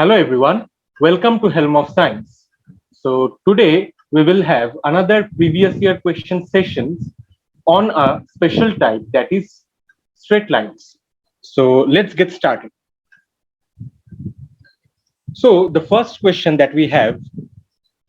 Hello everyone, welcome to Helm of Science. So today we will have another previous year question sessions on a special type, that is straight lines. So let's get started. So the first question that we have,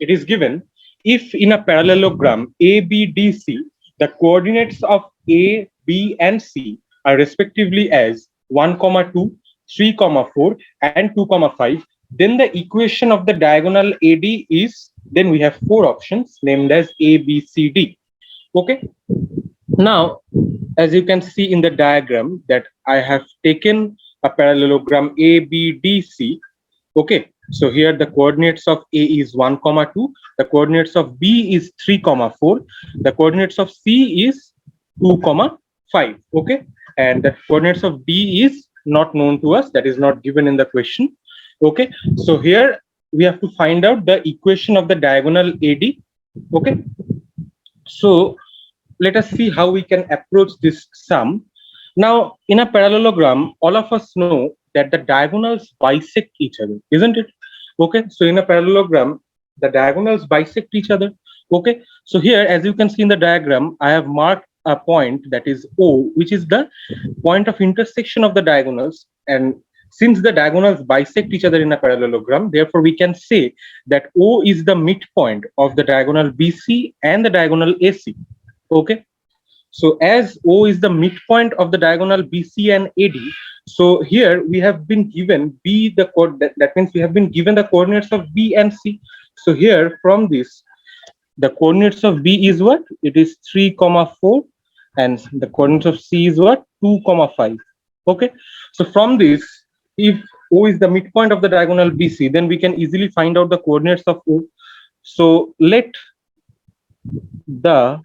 it is given, if in a parallelogram ABDC, the coordinates of A, B and C are respectively as 1, 2, 3, 4 and 2, 5, then the equation of the diagonal AD is, then we have four options named as A, B, C, D. Okay. Now, as you can see in the diagram that I have taken a parallelogram ABDC. Okay, so here the coordinates of A is 1, 2, the coordinates of B is 3, 4, the coordinates of C is 2, 5. Okay, and the coordinates of D is not known to us, that is not given in the question. Okay, so here we have to find out the equation of the diagonal AD. Okay, so let us see how we can approach this sum. Now, in a parallelogram, all of us know that the diagonals bisect each other, isn't it? Okay, so in a parallelogram, the diagonals bisect each other. Okay, so here, as you can see in the diagram, I have marked a point that is O, which is the point of intersection of the diagonals. And since the diagonals bisect each other in a parallelogram, therefore we can say that O is the midpoint of the diagonal BC and the diagonal AC. Okay, so as O is the midpoint of the diagonal BC and AD, so here we have been given B the code, that means we have been given the coordinates of B and C. So here from this, the coordinates of B is what? It is 3, 4, and the coordinates of C is what? 2, 5. Okay, so from this, if O is the midpoint of the diagonal BC, then we can easily find out the coordinates of O. So let the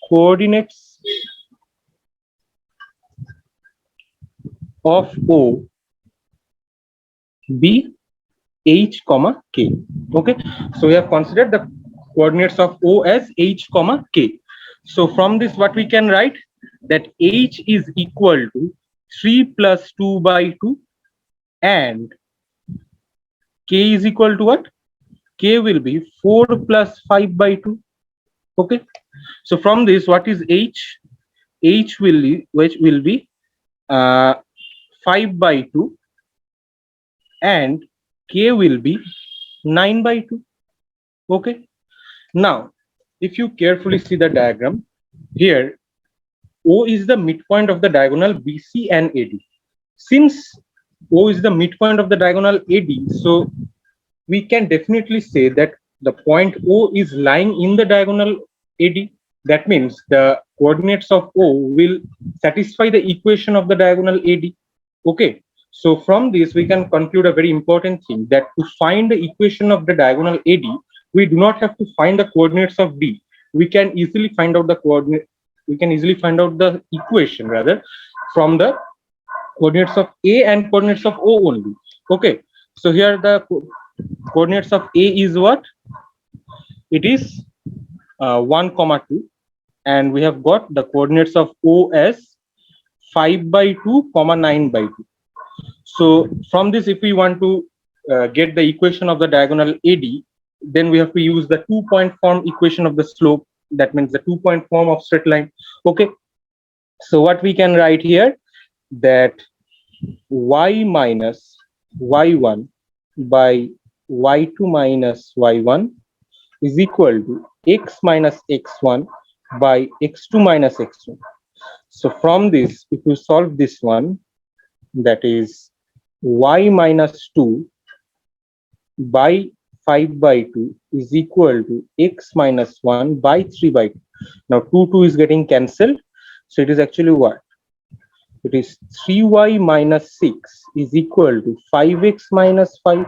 coordinates of O be H, K. Okay, so we have considered the coordinates of O as H, K. So from this, what we can write, that H is equal to 3 plus 2 by 2 and K is equal to what? K will be 4 plus 5 by 2. Okay, so from this, what is H? H will be 5 by 2 and K will be 9 by 2. Okay, now if you carefully see the diagram here, O is the midpoint of the diagonal BC and AD. Since O is the midpoint of the diagonal AD, so we can definitely say that the point O is lying in the diagonal AD. That means the coordinates of O will satisfy the equation of the diagonal AD. Okay, so from this we can conclude a very important thing, that to find the equation of the diagonal AD, we do not have to find the coordinates of D. We can easily find out the coordinate. We can easily find out the equation rather from the coordinates of A and coordinates of O only. Okay, so here the coordinates of A is what? It is 1, 2, and we have got the coordinates of O as 5 by 2, 9 by 2. So from this, if we want to get the equation of the diagonal AD, then we have to use the 2-point form equation of the slope. That means the 2-point form of straight line. Okay, so what we can write here, that y minus y1 by y2 minus y1 is equal to x minus x1 by x2 minus x1. So from this, if you solve this one, that is y minus 2 by 5 by 2 is equal to x minus 1 by 3 by 2. Now 2 is getting cancelled, so it is actually what? It is 3y minus 6 is equal to 5x minus 5.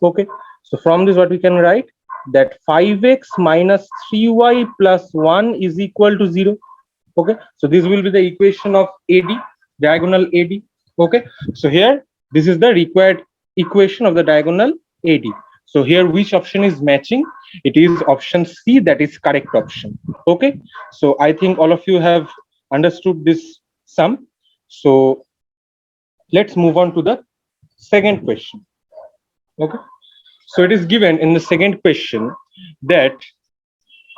Okay, so from this, what we can write, that 5x minus 3y plus 1 is equal to 0. Okay, so this will be the equation of AD, diagonal AD. Okay, so here this is the required equation of the diagonal AD. So here which option is matching? It is option C, that is correct option. Okay, so I think all of you have understood this sum. So let's move on to the second question. Okay, so it is given in the second question that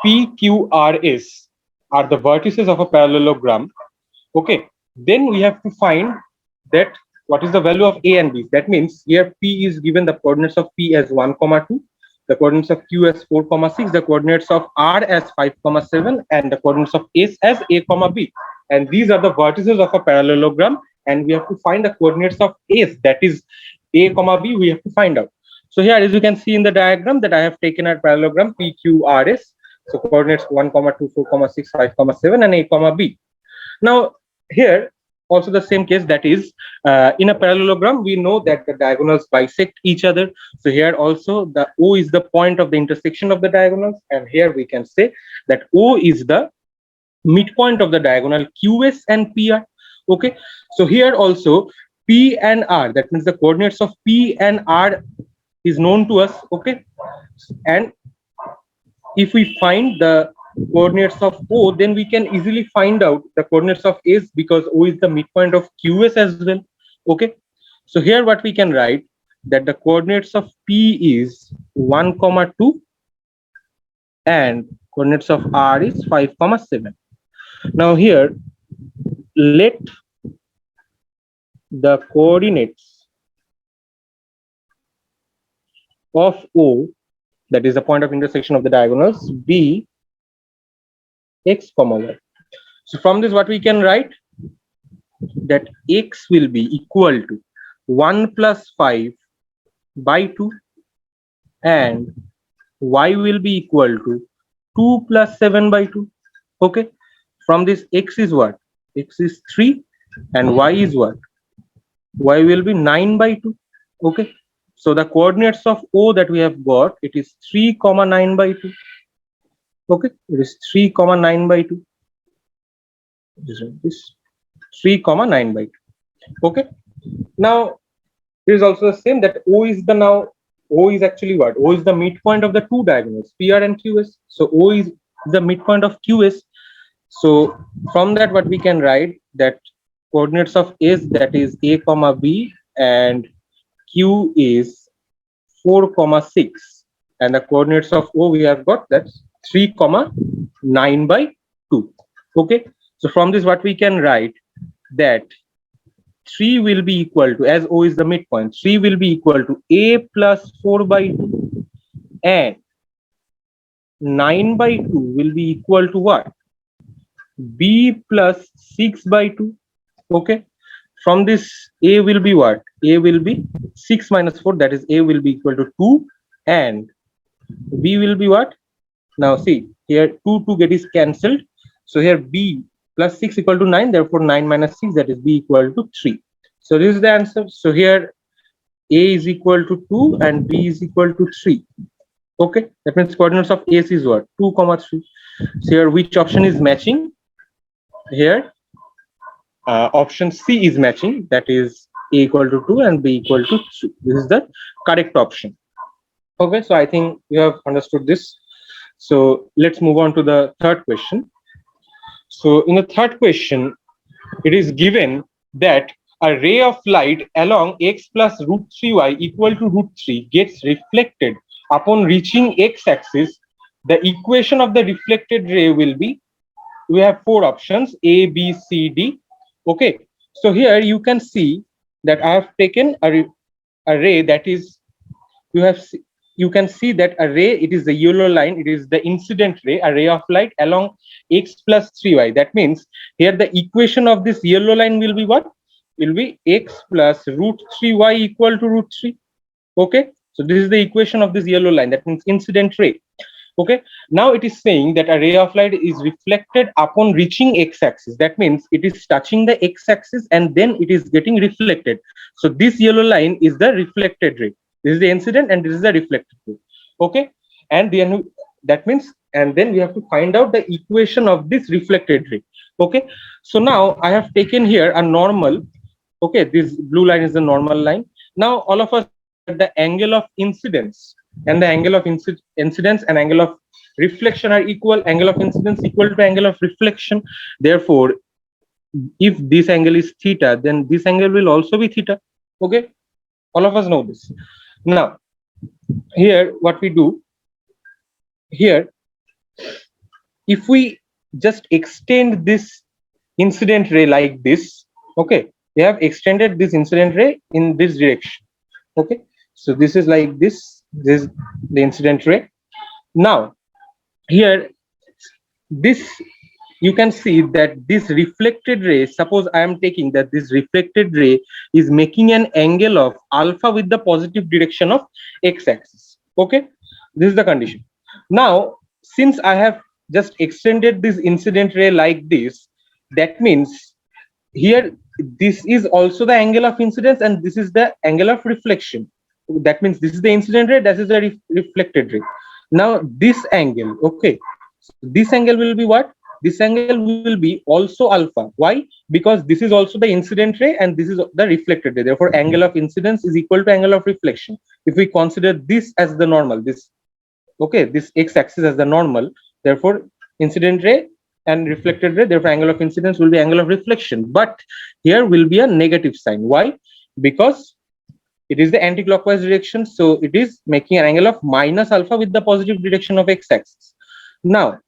PQRS are the vertices of a parallelogram. Okay, then we have to find that what is the value of A and B. That means here P is given the coordinates of P as 1, 2, the coordinates of Q as 4, 6, the coordinates of R as 5, 7, and the coordinates of S as A, B. And these are the vertices of a parallelogram, and we have to find the coordinates of S, that is A, B, we have to find out. So here, as you can see in the diagram that I have taken a parallelogram PQRS. So coordinates 1, 2, 4, 6, 5, 7, and A, B. Now here also the same case, that is in a parallelogram we know that the diagonals bisect each other. So here also the O is the point of the intersection of the diagonals, and here we can say that O is the midpoint of the diagonal QS and PR. Okay, so here also P and R, that means the coordinates of P and R is known to us. Okay, and if we find the coordinates of O, then we can easily find out the coordinates of S, because O is the midpoint of QS as well. Okay, so here what we can write, that the coordinates of P is 1, 2, and coordinates of R is 5, 7. Now here let the coordinates of O, that is the point of intersection of the diagonals, be x, y. So from this what we can write, that x will be equal to 1 plus 5 by 2, and y will be equal to 2 plus 7 by 2. Okay, from this x is what? X is 3, and y is what? Y will be 9 by 2. Okay, so the coordinates of O that we have got, it is 3, 9 by 2. Okay, it is 3, 9 by 2. This 3, 9 by 2. Okay, now it is also the same, that O is the, now O is actually what? O is the midpoint of the two diagonals, PR and QS. So O is the midpoint of QS. So from that what we can write, that coordinates of S, that is A, B, and Q is 4, 6, and the coordinates of O we have got, that's 3, 9 by 2. Okay, so from this what we can write, that 3 will be equal to, as O is the midpoint, 3 will be equal to A plus 4 by 2, and 9 by 2 will be equal to what? B plus 6 by 2. Okay, from this A will be what? A will be 6 minus 4, that is A will be equal to 2, and B will be what? Now see, here 2 get is cancelled, so here B plus 6 equal to 9, therefore 9 minus 6, that is B equal to 3. So this is the answer. So here A is equal to 2 and B is equal to 3. Okay, that means coordinates of S is what? 2, 3. So here which option is matching? Here option C is matching, that is A equal to 2 and B equal to 3. This is the correct option. Okay, so I think you have understood this. So let's move on to the third question. So in the third question, it is given that a ray of light along x plus root 3y equal to root 3 gets reflected upon reaching x-axis. The equation of the reflected ray will be, we have four options, A, B, C, D. Okay, so here you can see that I have taken a ray, that is, you can see that a ray, it is the yellow line, it is the incident ray, a ray of light along x plus 3y. That means here the equation of this yellow line will be what? Will be x plus root 3y equal to root 3. Okay, so this is the equation of this yellow line, that means incident ray. Okay, now it is saying that a ray of light is reflected upon reaching x-axis. That means it is touching the x-axis and then it is getting reflected. So this yellow line is the reflected ray. This is the incident and this is the reflected ray. Okay, and then that means, and then we have to find out the equation of this reflected ray. Okay, so now I have taken here a normal. Okay, this blue line is the normal line. Now all of us, the angle of incidence and the angle of incidence and angle of reflection are equal. Angle of incidence equal to angle of reflection. Therefore, if this angle is theta, then this angle will also be theta. Okay, All of us know this. Now, here what we do here, if we just extend this incident ray like this, okay, we have extended this incident ray in this direction. Okay, so this is like this is the incident ray. Now here, this, you can see that this reflected ray, suppose I am taking that this reflected ray is making an angle of alpha with the positive direction of x-axis. Okay, this is the condition. Now since I have just extended this incident ray like this, that means here this is also the angle of incidence and this is the angle of reflection. That means this is the incident ray, that is the reflected ray. Now this angle, okay, so this angle will be what? This angle will be also alpha. Why? Because this is also the incident ray and this is the reflected ray. Therefore angle of incidence is equal to angle of reflection. If we consider this as the normal, this, okay, this x-axis as the normal, therefore incident ray and reflected ray, therefore angle of incidence will be angle of reflection, but here will be a negative sign. Why? Because it is the anti-clockwise direction, so it is making an angle of minus alpha with the positive direction of x-axis. Now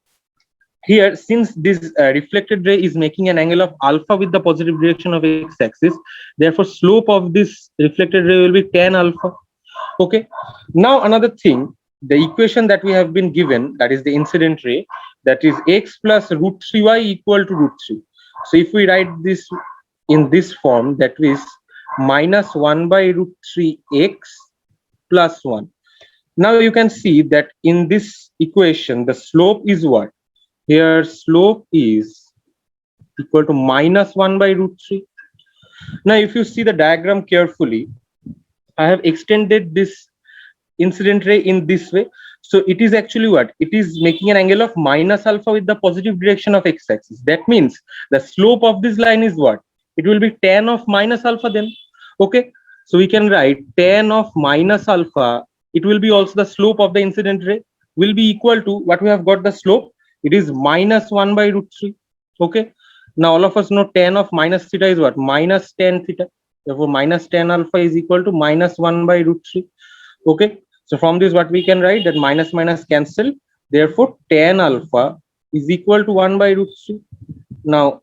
here, since this reflected ray is making an angle of alpha with the positive direction of x-axis, therefore slope of this reflected ray will be tan alpha. Okay, now another thing, the equation that we have been given, that is the incident ray, that is x plus root 3y equal to root 3. So if we write this in this form, that is minus 1 by root 3x plus 1. Now you can see that in this equation the slope is what? Here slope is equal to minus 1 by root 3. Now if you see the diagram carefully, I have extended this incident ray in this way. So it is actually what? It is making an angle of minus alpha with the positive direction of x-axis. That means the slope of this line is what? It will be tan of minus alpha then. Okay, so we can write tan of minus alpha. It will be also the slope of the incident ray will be equal to what we have got the slope. It is minus 1 by root 3. Okay, now all of us know tan of minus theta is what? Minus tan theta. Therefore minus tan alpha is equal to minus 1 by root 3. Okay, so from this what we can write, that minus minus cancel, therefore tan alpha is equal to 1 by root 3. Now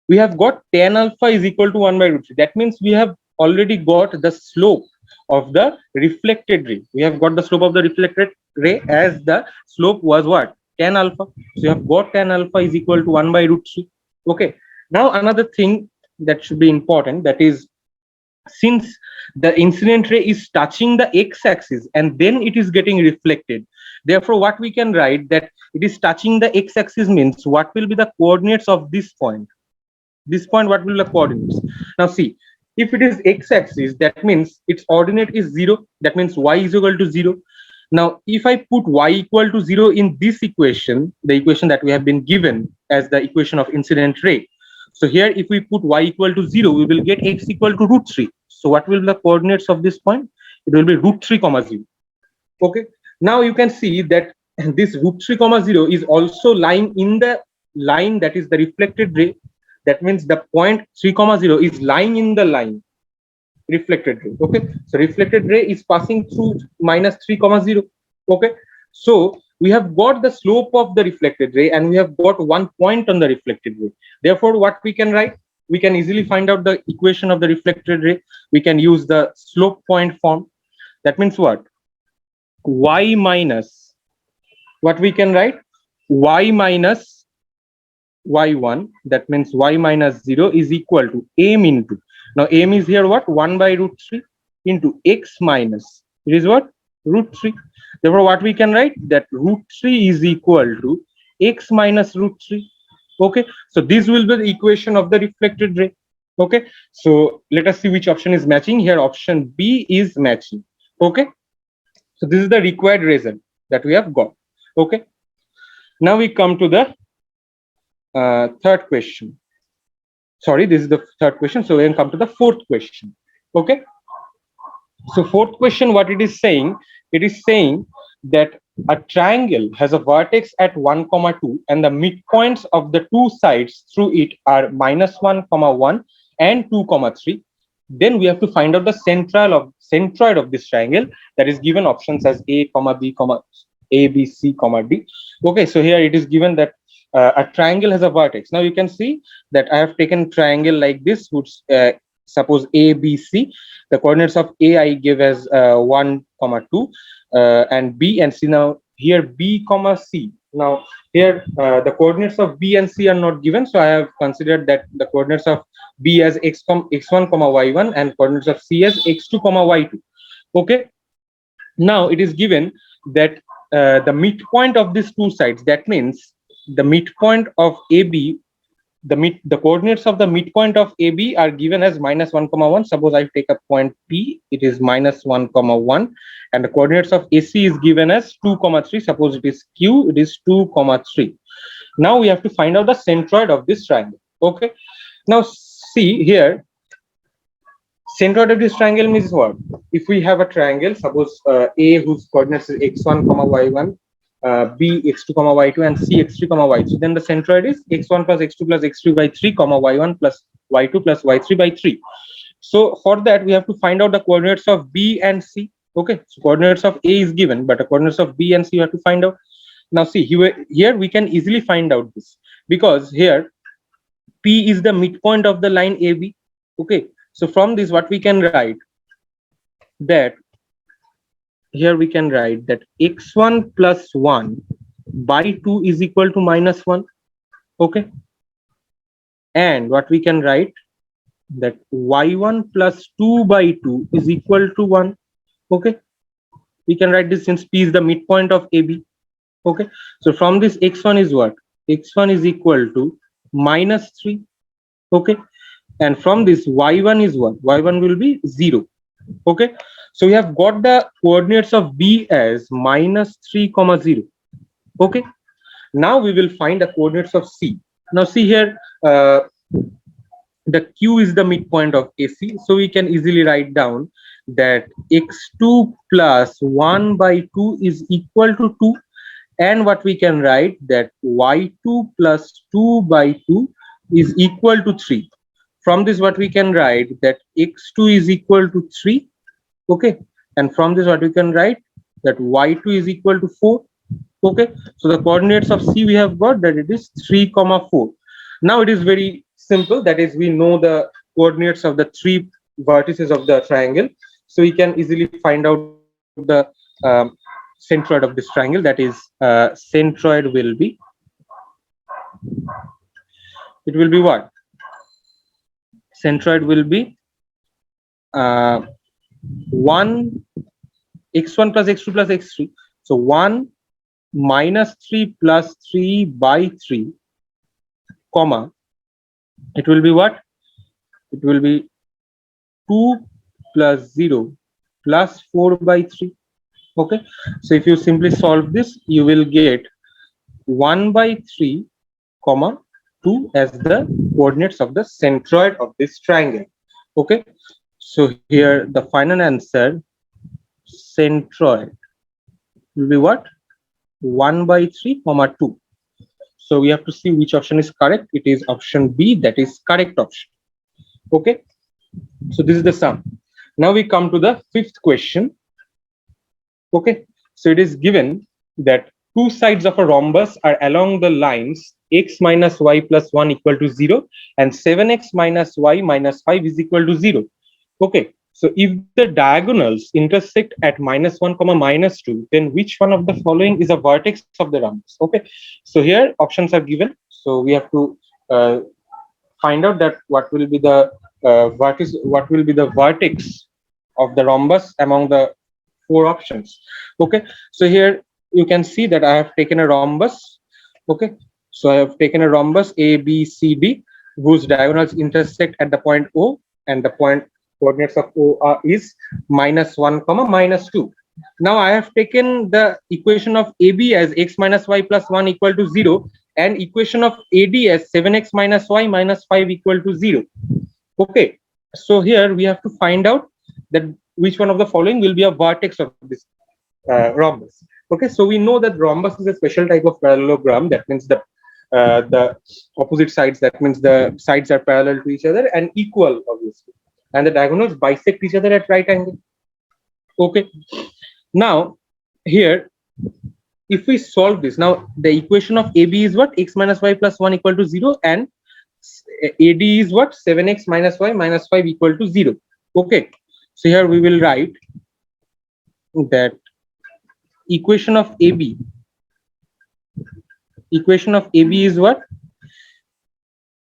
we have got tan alpha is equal to 1 by root 3. That means we have already got the slope of the reflected ray. We have got the slope of the reflected ray as the slope was what? Tan alpha. So you have got tan alpha is equal to 1 by root 3. Okay, now another thing that should be important, that is, since the incident ray is touching the x-axis and then it is getting reflected, therefore what we can write, that it is touching the x-axis means what will be the coordinates of this point? This point, what will be the coordinates? Now see, if it is x-axis, that means its ordinate is 0. That means y is equal to 0. Now if I put y equal to 0 in this equation, the equation that we have been given as the equation of incident ray, so here if we put y equal to 0, we will get x equal to root 3. So what will be the coordinates of this point? It will be root 3 comma 0. Okay, now you can see that this root 3 comma 0 is also lying in the line that is the reflected ray. That means the point 3 comma 0 is lying in the line reflected ray. Okay, so reflected ray is passing through minus 3 comma 0. Okay, so we have got the slope of the reflected ray and we have got one point on the reflected ray. Therefore what we can write, we can easily find out the equation of the reflected ray. We can use the slope point form. That means what? Y minus, what we can write? Y minus y1, that means y minus 0 is equal to m into, now m is here what? 1 by root 3 into x minus, it is what? Root 3. Therefore what we can write, that root 3 is equal to x minus root 3. Okay, so this will be the equation of the reflected ray. Okay, so let us see which option is matching. Here option B is matching. Okay, so this is the required result that we have got. Okay, now we come to the third question. Sorry, this is the third question, so we can come to the fourth question. Okay, so fourth question, what it is saying that a triangle has a vertex at 1 comma 2 and the midpoints of the two sides through it are minus 1 comma 1 and 2 comma 3. Then we have to find out the centroid of this triangle, that is given options as a comma b comma a b c comma d. Okay, so here it is given that a triangle has a vertex. Now you can see that I have taken triangle like this, which suppose a b c. The coordinates of a I give as 1 comma 2 and b and c. Now here b comma c. Now here the coordinates of b and c are not given, so I have considered that the coordinates of b as x1 comma y1 and coordinates of c as x2 comma y2. Okay, now it is given that the midpoint of these two sides, that means the midpoint of AB, the coordinates of the midpoint of AB are given as -1 comma 1. Suppose I take a point P, it is -1 comma 1, and the coordinates of AC is given as 2 comma 3. Suppose it is Q, it is 2 comma 3. Now we have to find out the centroid of this triangle. Okay, now see here, centroid of this triangle means what? If we have a triangle, suppose A whose coordinates is x1 comma y1, B x2 comma y2, and C x3 comma y3, then the centroid is x1 plus x2 plus x3 by 3 comma y1 plus y2 plus y3 by 3. So for that we have to find out the coordinates of B and C. Okay, so coordinates of A is given, but the coordinates of B and C you have to find out. Now see here we can easily find out this, because here P is the midpoint of the line AB. Okay, so from this what we can write, that here we can write that x1 plus 1 by 2 is equal to -1. Okay, and what we can write, that y1 plus 2 by 2 is equal to 1. Okay, we can write this since P is the midpoint of AB. Okay, so from this x1 is what? X1 is equal to -3. Okay, and from this y1 is what? Y1 will be 0. Okay, so we have got the coordinates of B as -3 comma 0. Okay, now we will find the coordinates of C. Now see here, the Q is the midpoint of AC, so we can easily write down that x2 plus 1 by 2 is equal to 2, and what we can write, that y2 plus 2 by 2 is equal to 3. From this what we can write, that x2 is equal to 3. Okay, and from this what we can write, that y2 is equal to 4. Okay, so the coordinates of C we have got, that it is 3 comma 4. Now it is very simple, that is we know the coordinates of the three vertices of the triangle, so we can easily find out the centroid of this triangle. That is centroid will be, it will be what? Centroid will be 1 x1 plus x2 plus x3. So 1 minus 3 plus 3 by 3, comma, it will be what? It will be 2 plus 0 plus 4 by 3. Okay, so if you simply solve this, you will get 1 by 3 comma 2 as the coordinates of the centroid of this triangle. Okay, so here the final answer, centroid, will be what? 1 by 3 comma 2. So we have to see which option is correct. It is option B, that is correct option. Okay, so this is the sum. Now we come to the fifth question. Okay, so it is given that two sides of a rhombus are along the lines x minus y plus 1 equal to 0 and 7x minus y minus 5 is equal to 0. Okay, so if the diagonals intersect at -1 comma -2, then which one of the following is a vertex of the rhombus? Okay, so here options are given, so we have to find out that what will be the vertex of the rhombus among the 4 options. Okay, so here you can see that I have taken a rhombus. Okay, so I have taken a rhombus A, B, C, D, whose diagonals intersect at the point O, and the point coordinates of O is -1 comma -2. Now I have taken the equation of AB as x minus y plus 1 equal to 0, and equation of AD as 7x minus y minus 5 equal to 0. Okay, so here we have to find out that which one of the following will be a vertex of this rhombus. Okay, so we know that rhombus is a special type of parallelogram. That means the opposite sides, that means the sides are parallel to each other and equal, obviously. and the diagonals bisect each other at right angle. Okay, now here if we solve this, now the equation of AB is what? X minus y plus 1 equal to 0, and AD is what? 7x minus y minus 5 equal to 0. Okay, so here we will write that equation of AB is what?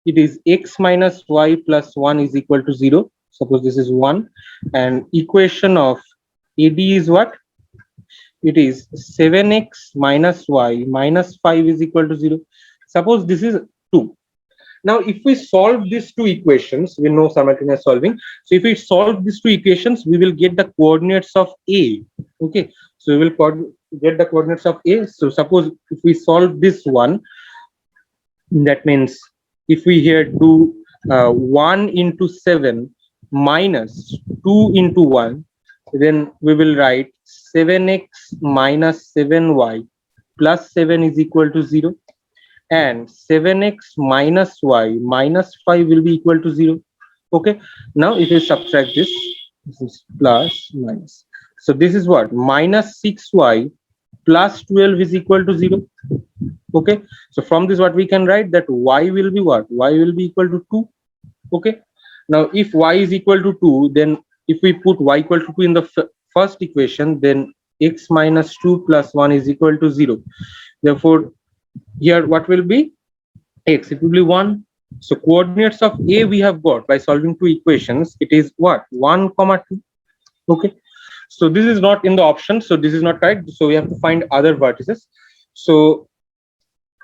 It is x minus y plus 1 is equal to 0. Suppose this is 1, and equation of AD is what? It is 7x minus y minus 5 is equal to 0. Suppose this is 2. Now, if we solve these two equations, we know simultaneous solving. So, if we solve these two equations, we will get the coordinates of A. Okay, so we will get the coordinates of A. So, suppose if we solve this one, that means if we here do 1 into 7 minus 2 into 1, then we will write 7x minus 7y plus 7 is equal to 0, and 7x minus y minus 5 will be equal to 0. Okay, now if you subtract this is plus minus. So this is what? Minus 6y plus 12 is equal to 0. Okay, so from this what we can write that y will be what? Y will be equal to 2. Okay, now if y is equal to 2, then if we put y equal to 2 in the first equation, then x minus 2 plus 1 is equal to 0. Therefore, here what will be? X, it will be 1. So coordinates of A we have got by solving two equations. It is what? 1 comma 2. Okay, so this is not in the option, so this is not correct. So we have to find other vertices. So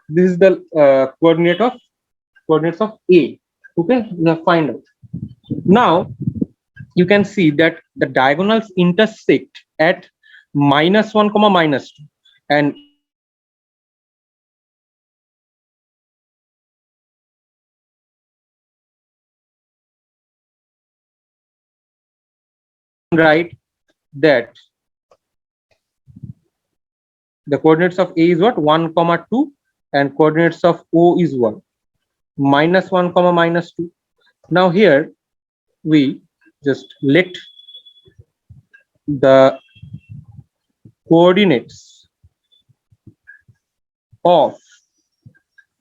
this is the coordinates of A. Okay, we have find out. Now you can see that the diagonals intersect at minus 1 comma minus 2, and write that the coordinates of A is what? 1 comma 2, and coordinates of O is what? Minus 1 comma minus 2. Now here we just let the coordinates of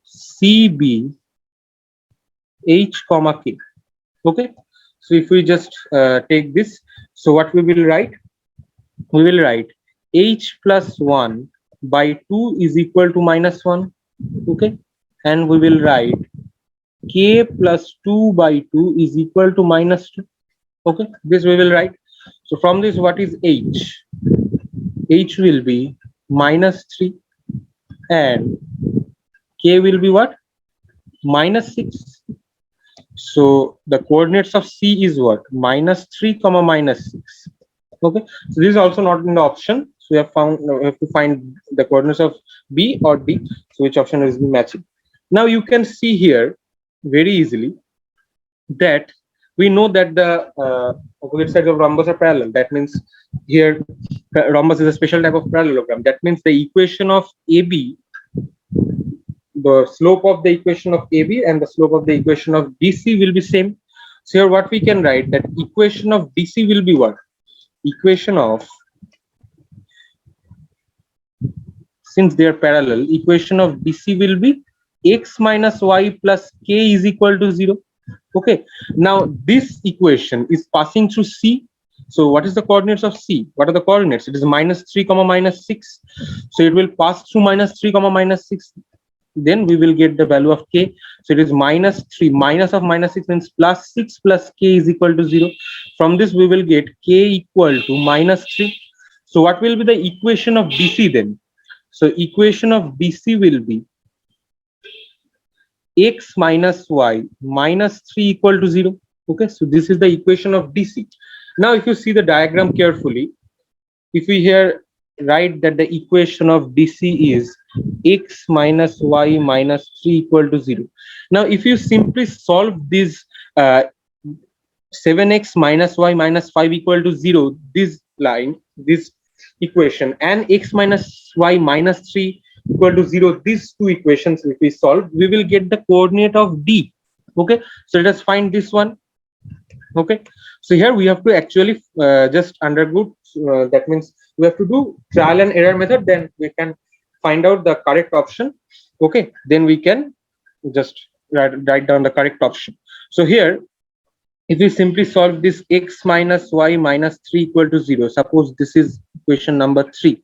CB H comma K. Okay, so if we just take this, so what we will write? We will write H plus 1 by 2 is equal to minus 1. Okay, and we will write K plus 2 by 2 is equal to minus 2. Okay, this we will write. So from this, what is H? H will be minus 3, and K will be what? Minus 6. So the coordinates of C is what? Minus 3 comma minus 6. Okay, so this is also not in the option. So we have to find the coordinates of B or D. So which option is matching? Now you can see here very easily that we know that the opposite sides of rhombus are parallel. That means here rhombus is a special type of parallelogram. That means the equation of AB, the slope of the equation of AB and the slope of the equation of DC will be same. So here what we can write, that equation of DC will be what? Equation of, since they are parallel, equation of DC will be x minus y plus k is equal to 0. Okay, now this equation is passing through C. So what is the coordinates of C? What are the coordinates? It is minus 3 comma minus 6. So it will pass through minus 3 comma minus 6. Then we will get the value of k. So it is minus 3 minus of minus 6 means plus 6 plus k is equal to 0. From this we will get k equal to minus 3. So what will be the equation of DC then? So equation of DC will be x minus y minus 3 equal to 0. Okay, so this is the equation of DC. Now if you see the diagram carefully, if we here write that the equation of DC is x minus y minus 3 equal to 0. Now if you simply solve this 7x minus y minus 5 equal to 0, this line, this equation, and x minus y minus 3 equal to 0, these two equations if we solve, we will get the coordinate of D. Okay, so let us find this one. Okay, so here we have to actually just undergo, that means we have to do trial and error method, then we can find out the correct option. Okay, then we can just write down the correct option. So here, if we simply solve this x minus y minus 3 equal to 0, suppose this is equation number 3,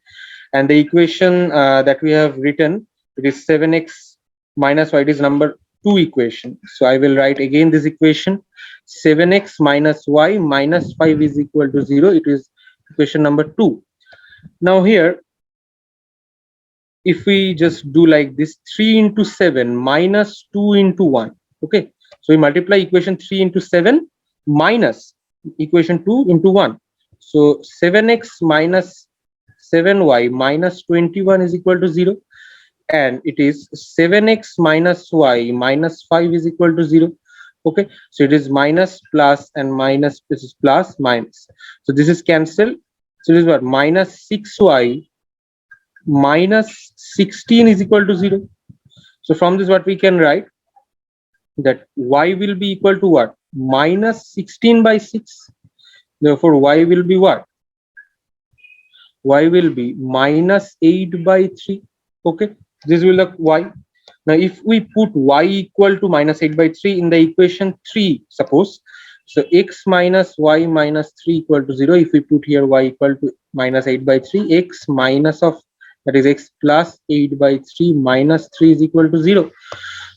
and the equation that we have written, it is 7x minus y, it is number 2 equation. So I will write again this equation, 7x minus y minus 5 is equal to 0, it is equation number 2. Now here, if we just do like this, 3 into 7 minus 2 into 1. Okay, so we multiply equation 3 into 7 minus equation 2 into 1. So 7x minus 7y minus 21 is equal to 0, and it is 7x minus y minus 5 is equal to 0. Okay, so it is minus plus and minus, this is plus minus, so this is cancelled. So it is what, minus 6y minus 16 is equal to 0. So from this what we can write, that y will be equal to what, minus 16 by 6. Therefore y will be what, y will be minus 8 by 3. Okay, this will look y. Now if we put y equal to minus 8 by 3 in the equation 3, suppose, so x minus y minus 3 equal to 0, if we put here y equal to minus 8 by 3, x minus of, that is x plus 8 by 3 minus 3 is equal to 0.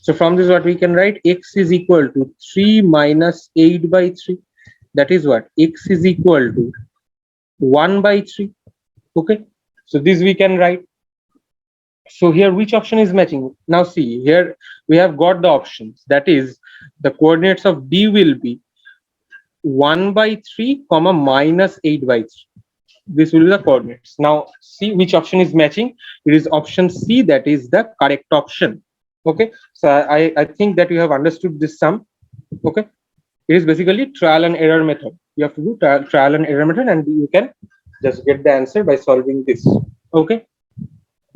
So from this what we can write, x is equal to 3 minus 8 by 3, that is what, x is equal to 1 by 3. Okay, so this we can write. So here which option is matching? Now see, here we have got the options, that is the coordinates of D will be 1 by 3 comma minus 8 by 3. This will be the coordinates. Now see which option is matching. It is option C, that is the correct option. Okay, so I think that you have understood this sum. Okay, it is basically trial and error method. You have to do trial and error method, and you can just get the answer by solving this. Okay,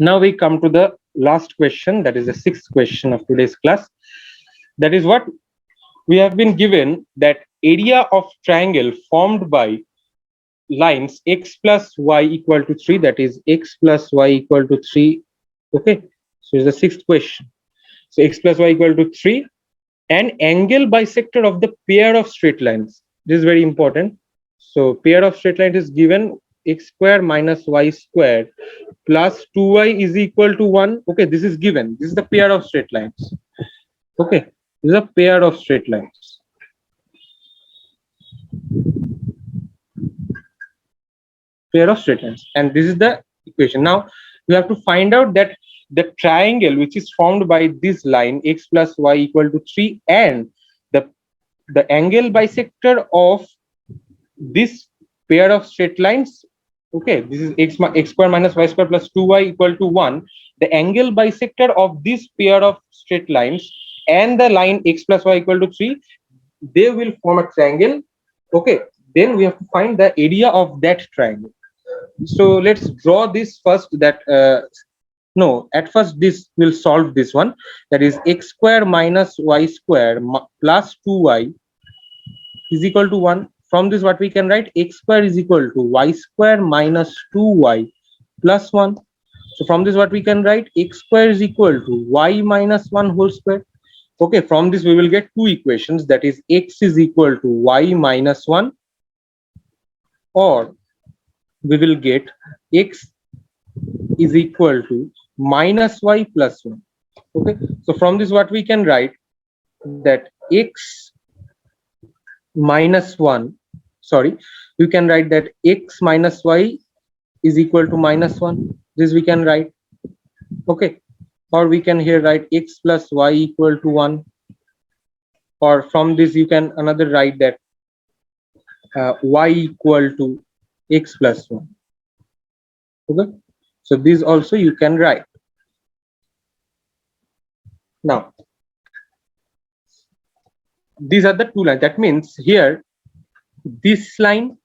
now we come to the last question, that is the sixth question of today's class. That is what we have been given, that area of triangle formed by lines x plus y equal to 3, that is x plus y equal to 3. Okay, so it's the sixth question. So x plus y equal to 3, and angle bisector of the pair of straight lines. This is very important. So pair of straight lines is given, x square minus y square plus 2y is equal to 1. Okay, this is given. This is the pair of straight lines. Okay, this is a pair of straight lines. Pair of straight lines, and this is the equation. Now we have to find out that the triangle which is formed by this line x plus y equal to 3 and the angle bisector of this pair of straight lines. Okay, this is x square minus y square plus 2y equal to 1. The angle bisector of this pair of straight lines and the line x plus y equal to 3, they will form a triangle. Okay, then we have to find the area of that triangle. So let's draw this first, that no, at first this will solve this one, that is x square minus y square plus 2y is equal to 1. From this what we can write, x square is equal to y square minus 2y plus 1. So from this what we can write, x square is equal to y minus 1 whole square. Okay, from this we will get two equations, that is x is equal to y minus 1, or we will get x is equal to minus y plus 1. Okay, so from this what we can write, that x minus 1, sorry, you can write that x minus y is equal to minus 1. This we can write. Okay, or we can here write x plus y equal to 1, or from this you can another write that y equal to x plus 1. Okay, so this also you can write. Now these are the two lines, that means here this line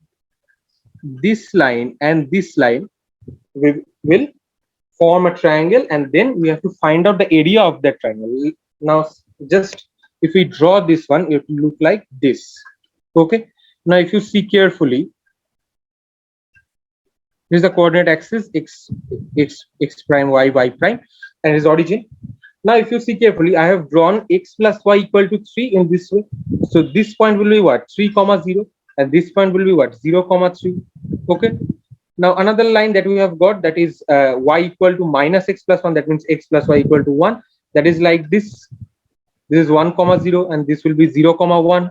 and this line will form a triangle, and then we have to find out the area of that triangle. Now just if we draw this one, it will look like this. Okay. Now, if you see carefully, this is the coordinate axis x prime y prime, and its origin. Now, if you see carefully, I have drawn x plus y equal to 3 in this way. So this point will be what? 3 comma 0, and this point will be what? 0 comma 3. Okay. Now another line that we have got, that is y equal to minus x plus 1. That means x plus y equal to 1. That is like this. This is 1 comma 0, and this will be 0 comma 1.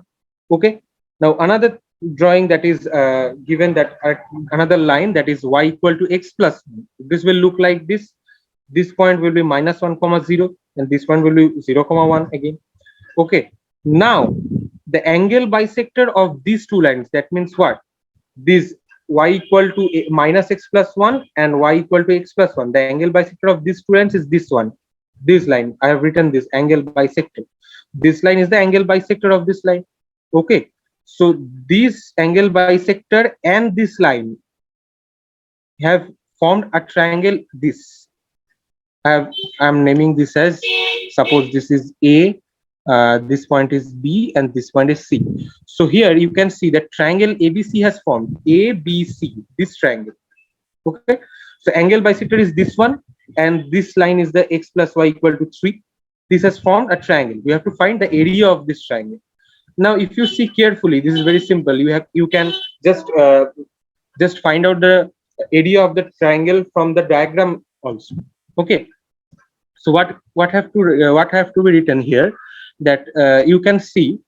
Okay. Now another drawing that is given, that another line, that is y equal to x plus 1. This will look like this. This point will be minus 1 comma 0, and this one will be 0 comma 1 again. Okay. Now the angle bisector of these two lines, that means what? This y equal to minus x plus 1 and y equal to x plus 1. The angle bisector of these two lines is this one. This line, I have written this angle bisector. This line is the angle bisector of this line. Okay. So this angle bisector and this line have formed a triangle. This I'm naming this as, suppose this is A, this point is B, and this point is C. So here you can see that triangle ABC has formed, ABC, this triangle. Okay. So angle bisector is this one, and this line is the x plus y equal to 3. This has formed a triangle. We have to find the area of this triangle. Now, if you see carefully, this is very simple. You can just find out the area of the triangle from the diagram also. Okay. So what have to be written here, that you can see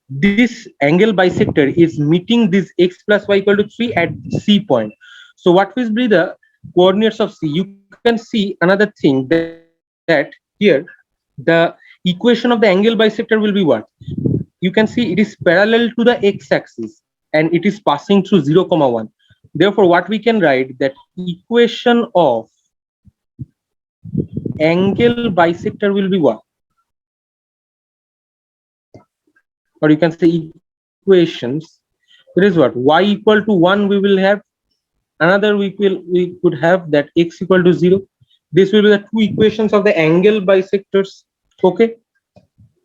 this angle bisector is meeting this x plus y equal to 3 at C point. So what will be the coordinates of C? You can see another thing, that here the equation of the angle bisector will be what? You can see it is parallel to the x-axis, and it is passing through 0 comma 1. Therefore, what we can write, that equation of angle bisector will be what? Or you can say equations. It is what? Y equal to 1 we will have. Another we could have that x equal to 0. This will be the two equations of the angle bisectors. Okay.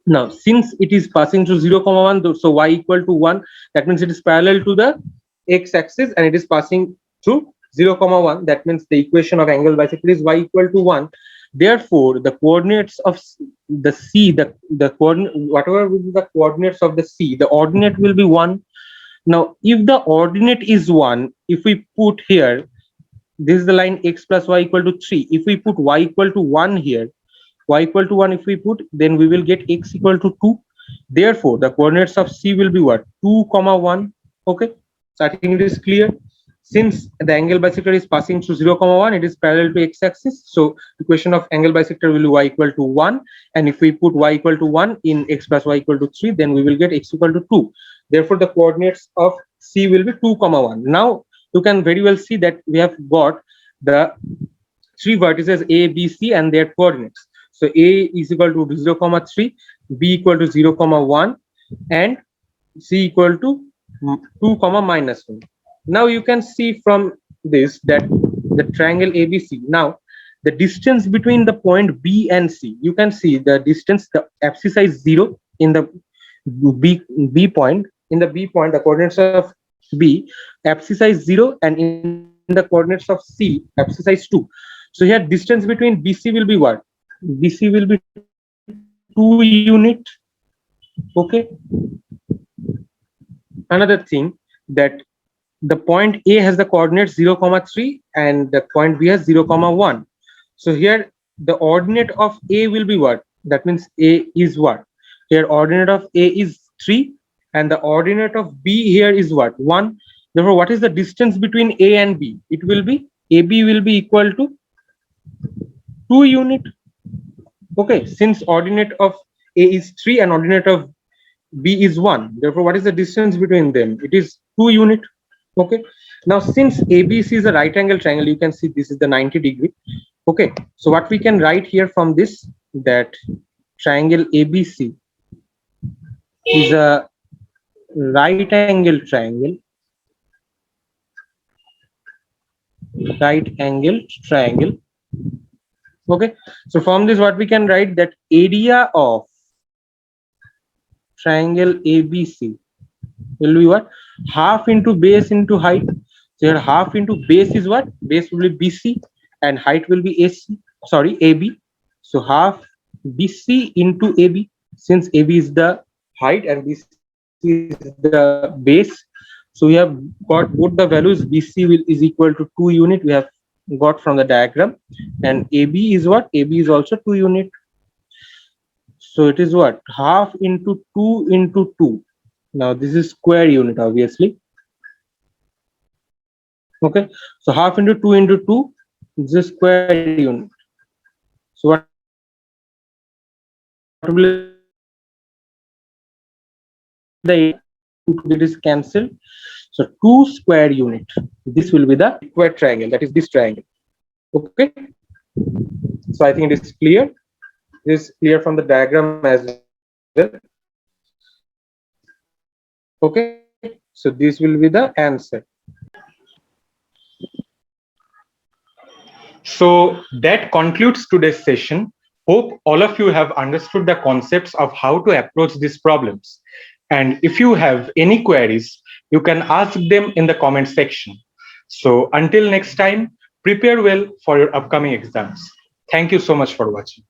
Now, since it is passing through 0 comma 1, so y equal to 1, that means it is parallel to the x-axis, and it is passing through 0 comma 1. That means the equation of angle bisector is y equal to 1. Therefore, the coordinates of the C, the coordinate, whatever will be the coordinates of the C, the ordinate will be 1. Now, if the ordinate is 1, if we put here, this is the line x plus y equal to 3. If we put y equal to 1 here, y equal to 1 if we put, then we will get x equal to 2. Therefore, the coordinates of C will be what? 2 comma 1. Okay. So I think it is clear. Since the angle bisector is passing through 0 comma 1, it is parallel to x-axis. So equation of angle bisector will be y equal to 1. And if we put y equal to 1 in x plus y equal to 3, then we will get x equal to 2. Therefore, the coordinates of C will be 2 comma 1. Now you can very well see that we have got the three vertices A, B, C and their coordinates. So A is equal to 0 comma 3, B equal to 0 comma 1, and C equal to 2 comma minus 1. Now you can see from this that the triangle ABC, now the distance between the point B and C, you can see the distance, the abscissa is 0 in the B point. In the B point, the coordinates of B, abscissa is 0, and in the coordinates of C, abscissa is 2. So here distance between BC will be what? BC will be 2 unit. Okay. Another thing, that the point A has the coordinates 0 comma 3 and the point B has 0 comma 1. So here the ordinate of A will be what? That means A is what? Here ordinate of A is 3 and the ordinate of B here is what? 1. Therefore, what is the distance between A and B? It will be AB will be equal to 2 unit. Okay, since ordinate of A is 3 and ordinate of B is 1. Therefore, what is the distance between them? It is 2 unit. Okay. Now, since ABC is a right angle triangle, you can see this is the 90 degree. Okay. So what we can write here from this, that triangle ABC is a right angle triangle. Right angle triangle. Okay. So from this, what we can write, that area of triangle ABC will be what? Half into base into height. So here half into base is what? Base will be BC and height will be AC. Sorry, AB. So half BC into AB. Since AB is the height and BC is the base, so we have got both the values. BC is equal to 2 unit. We have got from the diagram, and AB is what? AB is also 2 unit. So it is what? Half into 2 into 2. Now this is square unit, obviously. Okay, so half into 2 into 2 is a square unit. So what will be the 2 it is cancelled. So 2 square unit. This will be the square triangle. That is this triangle. Okay. So I think it is clear. It is clear from the diagram as well. Okay. So this will be the answer. So that concludes today's session. Hope all of you have understood the concepts of how to approach these problems. And if you have any queries, you can ask them in the comment section. So until next time, prepare well for your upcoming exams. Thank you so much for watching.